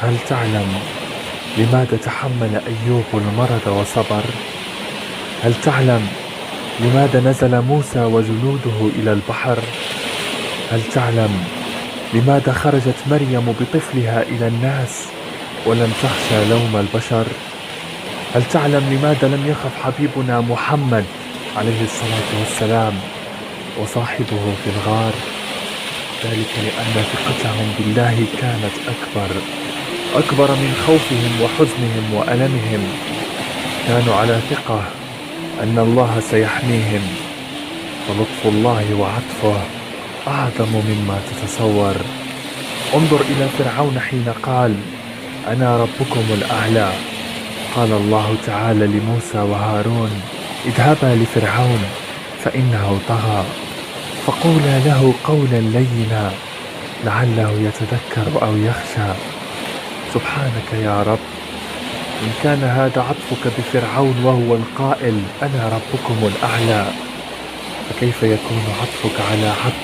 هل تعلم لماذا تحمل أيوب المرض وصبر؟ هل تعلم لماذا نزل موسى وجنوده إلى البحر؟ هل تعلم لماذا خرجت مريم بطفلها إلى الناس ولم تخشى لوم البشر؟ هل تعلم لماذا لم يخف حبيبنا محمد عليه الصلاة والسلام وصاحبه في الغار؟ ذلك لأن ثقتهم بالله كانت أكبر من خوفهم وحزنهم وألمهم. كانوا على ثقة أن الله سيحميهم، فلطف الله وعطفه أعظم مما تتصور. انظر إلى فرعون حين قال: أنا ربكم الأعلى. قال الله تعالى لموسى وهارون: اذهبا لفرعون فإنه طغى فقولا له قولا لينا لعله يتذكر أو يخشى. سبحانك يا رب، إن كان هذا عطفك بفرعون وهو القائل أنا ربكم الأعلى، فكيف يكون عطفك على عبد